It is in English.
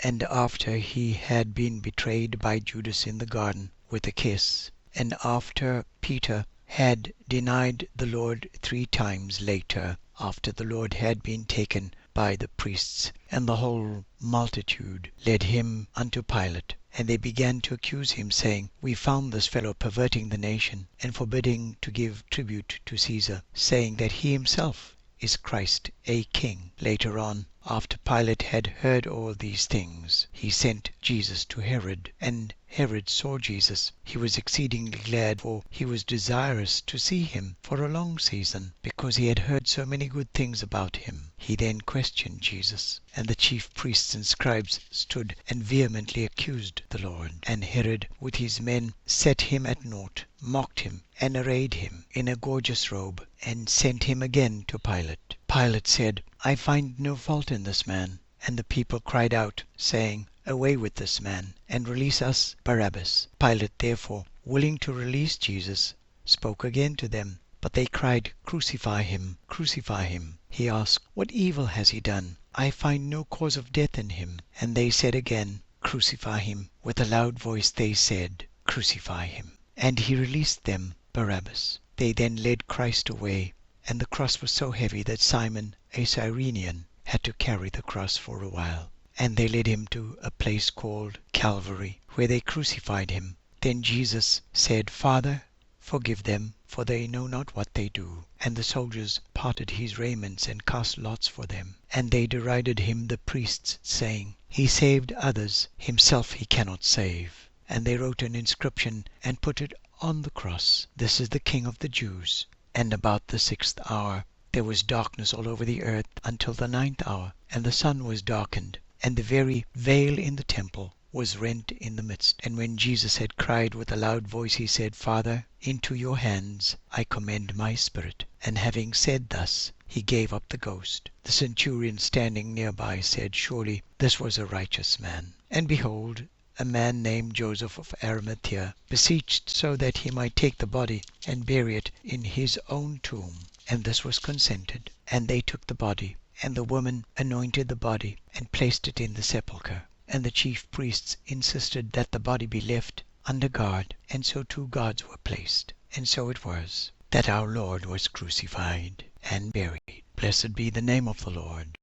and after he had been betrayed by Judas in the garden with a kiss, and after Peter had denied the Lord 3 times later, after the Lord had been taken by the priests, and the whole multitude led him unto Pilate. And they began to accuse him, saying, We found this fellow perverting the nation, and forbidding to give tribute to Caesar, saying that he himself is Christ, a king. Later on, after Pilate had heard all these things, he sent Jesus to Herod. And Herod saw Jesus. He was exceedingly glad, for he was desirous to see him for a long season, because he had heard so many good things about him. He then questioned Jesus, and the chief priests and scribes stood and vehemently accused the Lord. And Herod with his men set him at naught, mocked him, and arrayed him in a gorgeous robe, and sent him again to Pilate. Pilate said, I find no fault in this man. And the people cried out, saying, Away with this man, and release us Barabbas. Pilate therefore, willing to release Jesus, spoke again to them. But they cried, Crucify him, crucify him. He asked, What evil has he done? I find no cause of death in him. And they said again, Crucify him. With a loud voice they said, Crucify him. And he released them Barabbas. They then led Christ away, and the cross was so heavy that Simon, a Cyrenian, had to carry the cross for a while. And they led him to a place called Calvary, where they crucified him. Then Jesus said, Father, forgive them, for they know not what they do. And the soldiers parted his raiments and cast lots for them. And they derided him, the priests, saying, He saved others, himself he cannot save. And they wrote an inscription and put it on the cross, This is the King of the Jews. And about the 6th hour there was darkness all over the earth until the 9th hour, and the sun was darkened, and the very veil in the temple was rent in the midst. And when Jesus had cried with a loud voice, he said, Father, into your hands I commend my spirit. And having said thus, he gave up the ghost. The centurion standing nearby said, Surely this was a righteous man. And behold, a man named Joseph of Arimathea beseeched so that he might take the body and bury it in his own tomb. And this was consented. And they took the body, and the woman anointed the body and placed it in the sepulchre. And the chief priests insisted that the body be left under guard, and so 2 guards were placed. And so it was that our Lord was crucified and buried. Blessed be the name of the Lord.